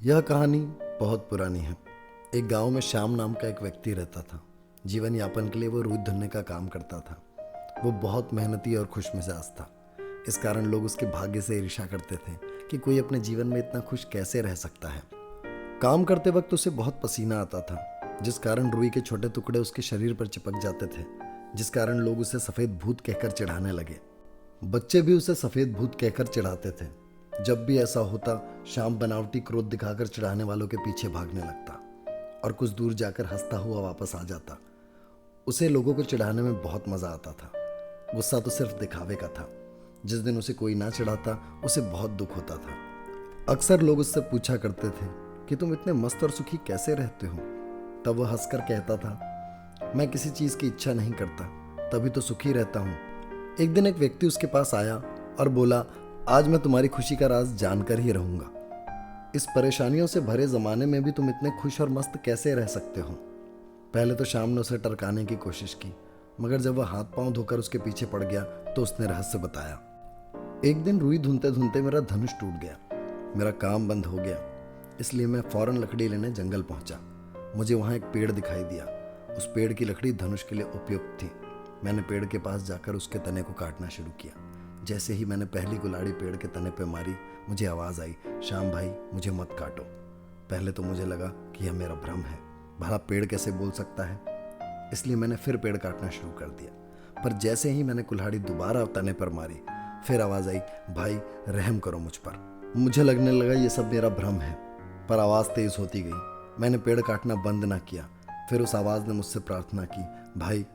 यह कहानी बहुत पुरानी है। एक गांव में श्याम नाम का एक व्यक्ति रहता था। जीवन यापन के लिए वो रूई धुनने का काम करता था। वो बहुत मेहनती और खुशमिजाज था। इस कारण लोग उसके भाग्य से ईर्ष्या करते थे कि कोई अपने जीवन में इतना खुश कैसे रह सकता है। काम करते वक्त उसे बहुत पसीना आता था, जिस कारण रुई के छोटे टुकड़े उसके शरीर पर चिपक जाते थे, जिस कारण लोग उसे सफ़ेद भूत कहकर चिढ़ाने लगे। बच्चे भी उसे सफ़ेद भूत कहकर चिढ़ाते थे। जब भी ऐसा होता, श्याम बनावटी क्रोध दिखाकर चिढ़ाने वालों के पीछे भागने लगता और कुछ दूर जाकर हंसता हुआ वापस आ जाता। उसे लोगों को चिढ़ाने में बहुत मज़ा आता था। गुस्सा तो सिर्फ दिखावे का था। जिस दिन उसे कोई ना चिढ़ाता, उसे बहुत दुख होता था। अक्सर लोग उससे पूछा करते थे कि तुम इतने मस्त और सुखी कैसे रहते हो। तब वह हंसकर कहता था, मैं किसी चीज़ की इच्छा नहीं करता, तभी तो सुखी रहता हूँ। एक दिन एक व्यक्ति उसके पास आया और बोला, आज मैं तुम्हारी खुशी का राज जानकर ही रहूंगा। इस परेशानियों से भरे ज़माने में भी तुम इतने खुश और मस्त कैसे रह सकते हो। पहले तो श्याम ने उसे टरकाने की कोशिश की, मगर जब वह हाथ पांव धोकर उसके पीछे पड़ गया तो उसने रहस्य बताया। एक दिन रुई धुनते धुनते मेरा धनुष टूट गया। मेरा काम बंद हो गया, इसलिए मैं फौरन लकड़ी लेने जंगल पहुंचा। मुझे वहां एक पेड़ दिखाई दिया। उस पेड़ की लकड़ी धनुष के लिए उपयुक्त थी। मैंने पेड़ के पास जाकर उसके तने को काटना शुरू किया। जैसे ही मैंने पहली कुल्हाड़ी पेड़ के तने पे मारी, मुझे आवाज़ आई, श्याम भाई, मुझे मत काटो। पहले तो मुझे लगा कि यह मेरा भ्रम है, भला पेड़ कैसे बोल सकता है। इसलिए मैंने फिर पेड़ काटना शुरू कर दिया। पर जैसे ही मैंने कुल्हाड़ी दोबारा तने पर मारी, फिर आवाज़ आई, भाई रहम करो मुझ पर। मुझे लगने लगा ये सब मेरा भ्रम है, पर आवाज़ तेज़ होती गई। मैंने पेड़ काटना बंद ना किया। फिर उस आवाज़ ने मुझसे प्रार्थना की, भाई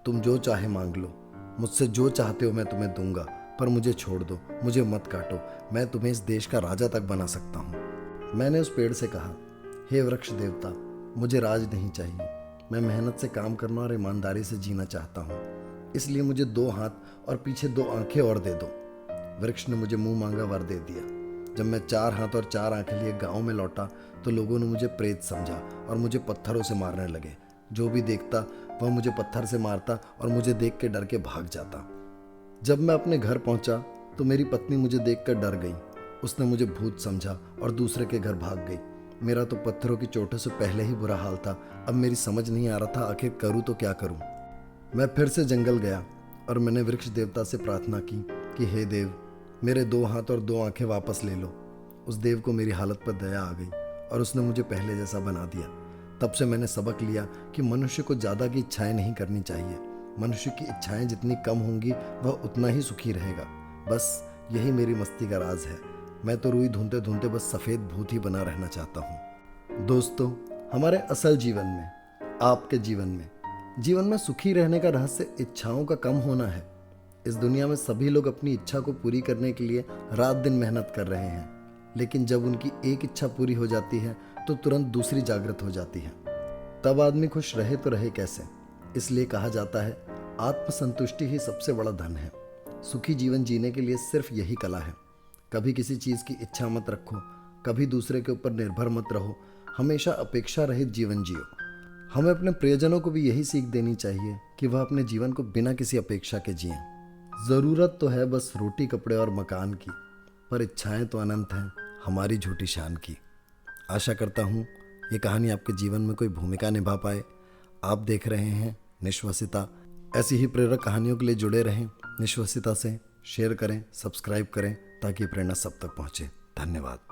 तुम जो चाहे मांग लो, मुझसे जो चाहते हो मैं तुम्हें दूंगा, पर मुझे छोड़ दो, मुझे मत काटो। मैं तुम्हें इस देश का राजा तक बना सकता हूँ। मैंने उस पेड़ से कहा, हे वृक्ष देवता, मुझे राज नहीं चाहिए। मैं मेहनत से काम करना और ईमानदारी से जीना चाहता हूँ। इसलिए मुझे 2 हाथ और पीछे 2 आंखें और दे दो। वृक्ष ने मुझे मुंह मांगा वर दे दिया। जब मैं 4 हाथ और 4 आंखें लिए गाँव में लौटा तो लोगों ने मुझे प्रेत समझा और मुझे पत्थरों से मारने लगे। जो भी देखता वह मुझे पत्थर से मारता और मुझे देख के डर के भाग जाता। जब मैं अपने घर पहुंचा तो मेरी पत्नी मुझे देखकर डर गई। उसने मुझे भूत समझा और दूसरे के घर भाग गई। मेरा तो पत्थरों की चोटों से पहले ही बुरा हाल था। अब मेरी समझ नहीं आ रहा था आखिर करूं तो क्या करूं। मैं फिर से जंगल गया और मैंने वृक्ष देवता से प्रार्थना की कि हे देव, मेरे 2 हाथ और 2 आंखें वापस ले लो। उस देव को मेरी हालत पर दया आ गई और उसने मुझे पहले जैसा बना दिया। तब से मैंने सबक लिया कि मनुष्य को ज़्यादा की इच्छाएं नहीं करनी चाहिए। मनुष्य की इच्छाएं जितनी कम होंगी वह उतना ही सुखी रहेगा। बस यही मेरी मस्ती का राज है। मैं तो रुई धुनते धुनते बस सफ़ेद भूत ही बना रहना चाहता हूँ। दोस्तों, हमारे असल जीवन में, आपके जीवन में सुखी रहने का रहस्य इच्छाओं का कम होना है। इस दुनिया में सभी लोग अपनी इच्छा को पूरी करने के लिए रात दिन मेहनत कर रहे हैं, लेकिन जब उनकी एक इच्छा पूरी हो जाती है तो तुरंत दूसरी जागृत हो जाती है। तब आदमी खुश रहे तो रहे कैसे। इसलिए कहा जाता है, आत्मसंतुष्टि ही सबसे बड़ा धन है। सुखी जीवन जीने के लिए सिर्फ यही कला है। कभी किसी चीज़ की इच्छा मत रखो, कभी दूसरे के ऊपर निर्भर मत रहो, हमेशा अपेक्षा रहित जीवन जियो। हमें अपने प्रियजनों को भी यही सीख देनी चाहिए कि वह अपने जीवन को बिना किसी अपेक्षा के जिएं। ज़रूरत तो है बस रोटी, कपड़े और मकान की, पर इच्छाएं तो अनंत हैं हमारी झूठी शान की। आशा करता हूँ ये कहानी आपके जीवन में कोई भूमिका निभा पाए। आप देख रहे हैं निश्वसिता। ऐसी ही प्रेरक कहानियों के लिए जुड़े रहें निश्वसिता से। शेयर करें, सब्सक्राइब करें ताकि प्रेरणा सब तक पहुँचे। धन्यवाद।